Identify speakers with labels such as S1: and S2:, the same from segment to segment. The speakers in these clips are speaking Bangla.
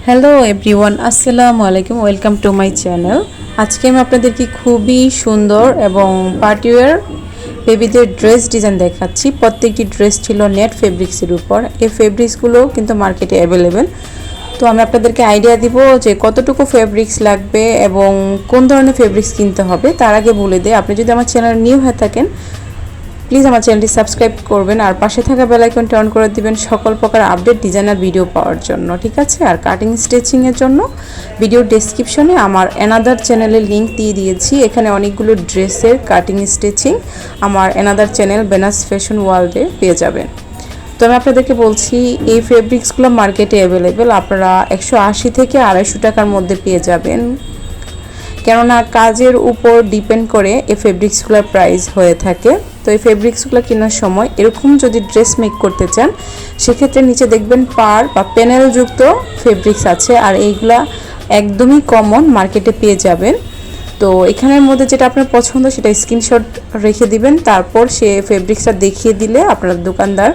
S1: হ্যালো এভরিওয়ান, আসসালামু আলাইকুম। Welcome to my channel. আজকে আমি আপনাদেরকে খুবই সুন্দর এবং পার্টিওয়ার বেবিদের ড্রেস ডিজাইন দেখাচ্ছি। প্রত্যেকটি ড্রেস ছিল নেট ফেব্রিক্সের উপর। এই ফেব্রিক্সগুলো কিন্তু মার্কেটে অ্যাভেলেবেল। তো আমি আপনাদেরকে আইডিয়া দিব যে কতটুকু ফেব্রিক্স লাগবে এবং কোন ধরনের ফেব্রিক্স কিনতে হবে। তার আগে বলে দিই, আপনি যদি আমার চ্যানেল নিউ হয়ে থাকেন প্লিজ আমার চ্যানেলটি সাবস্ক্রাইব করবেন আর পাশে থাকা বেল আইকনটি অন করে দিবেন সকল প্রকার আপডেট ডিজাইনার ভিডিও পাওয়ার জন্য, ঠিক আছে? আর কাটিং স্টিচিংয়ের জন্য ভিডিও ডেসক্রিপশনে আমার অ্যানাদার চ্যানেলের লিঙ্ক দিয়ে দিয়েছি। এখানে অনেকগুলো ড্রেসের কাটিং স্টিচিং আমার অ্যানাদার চ্যানেল বেনাস ফ্যাশন ওয়ার্ল্ডে পেয়ে যাবেন। তো আমি আপনাদেরকে বলছি এই ফেব্রিক্সগুলো মার্কেটে অ্যাভেলেবেল। আপনারা 180 থেকে 250 টাকার মধ্যে পেয়ে যাবেন, কেননা কাজের উপর ডিপেন্ড করে এই ফেব্রিক্সগুলোর প্রাইস হয়ে থাকে। তো এই ফেব্রিক্সগুলো কেনার সময় এরকম যদি ড্রেস মেক করতে চান সেক্ষেত্রে নিচে দেখবেন পার বা প্যানেলযুক্ত ফেব্রিক্স আছে, আর এইগুলা একদমই কমন মার্কেটে পেয়ে যাবেন। তো এখানের মধ্যে যেটা আপনার পছন্দ সেটা স্ক্রিনশট রেখে দিবেন, তারপর সে ফেব্রিক্সটা দেখিয়ে দিলে আপনার দোকানদার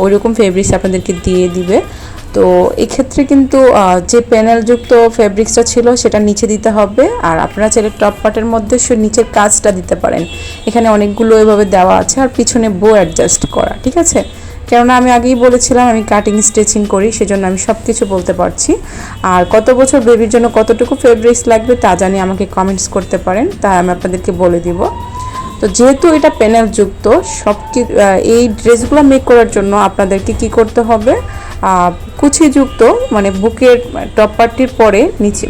S1: ওইরকম ফেব্রিক্স আপনাদেরকে দিয়ে দিবে। তো এক্ষেত্রে কিন্তু যে প্যানেলযুক্ত ফেব্রিক্সটা ছিল সেটা নিচে দিতে হবে, আর আপনারা চাইলে টপ পার্টের মধ্যে সে নিচের কাজটা দিতে পারেন। এখানে অনেকগুলো এভাবে দেওয়া আছে, আর পিছনে বো অ্যাডজাস্ট করা, ঠিক আছে? কেননা আমি আগেই বলেছিলাম আমি কাটিং স্টিচিং করি, সেজন্য আমি সব কিছু বলতে পারছি। আর কত বছর বেবির জন্য কতটুকু ফেব্রিক্স লাগবে তা জানি আমাকে কমেন্টস করতে পারেন, তা আমি আপনাদেরকে বলে দিব। তো যেহেতু এটা প্যানেলযুক্ত এই ড্রেসগুলো মেক করার জন্য আপনাদেরকে কি করতে হবে, কুচিযুক্ত মানে বুকের টপ পার্টির পরে নিচে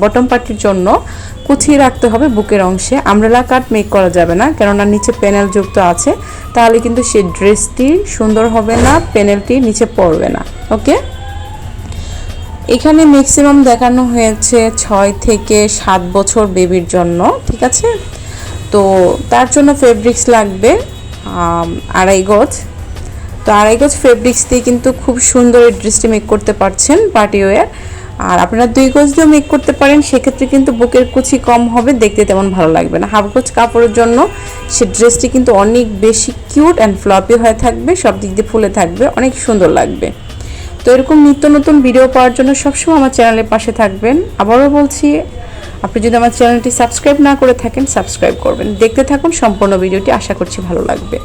S1: বটম পার্টির জন্য কুচি রাখতে হবে বুকের অংশে। আমব্রেলা কাট মেক করা যাবে না, কেননা নিচে প্যানেলযুক্ত আছে, তাহলে কিন্তু সেই ড্রেসটি সুন্দর হবে না, প্যানেলটি নিচে পড়বে না। ওকে, এখানে ম্যাক্সিমাম দেখানো হয়েছে 6 থেকে 7 বছর বেবির জন্য, ঠিক আছে? তো তার জন্য ফেব্রিক্স লাগবে 2.5 গজ। তো 2.5 গজ ফেব্রিক্স দিয়ে কিন্তু খুব সুন্দর এই ড্রেসটি মেক করতে পারছেন পার্টি ওয়্যার। আর আপনারা 2 গজ দিয়েও মেক করতে পারেন, সেক্ষেত্রে কিন্তু বুকের কুচি কম হবে, দেখতে তেমন ভালো লাগবে না। 1/2 গজ কাপড়ের জন্য সে ড্রেসটি কিন্তু অনেক বেশি কিউট অ্যান্ড ফ্লপি হয়ে থাকবে, সব দিক দিয়ে ফুলে থাকবে, অনেক সুন্দর লাগবে। তো এরকম নিত্য নতুন ভিডিও পাওয়ার জন্য সবসময় আমার চ্যানেলের পাশে থাকবেন। আবারও বলছি, আপনি যদি আমার চ্যানেলটি সাবস্ক্রাইব না করে থাকেন সাবস্ক্রাইব করবেন। দেখতে থাকুন সম্পূর্ণ ভিডিওটি, আশা করছি ভালো লাগবে।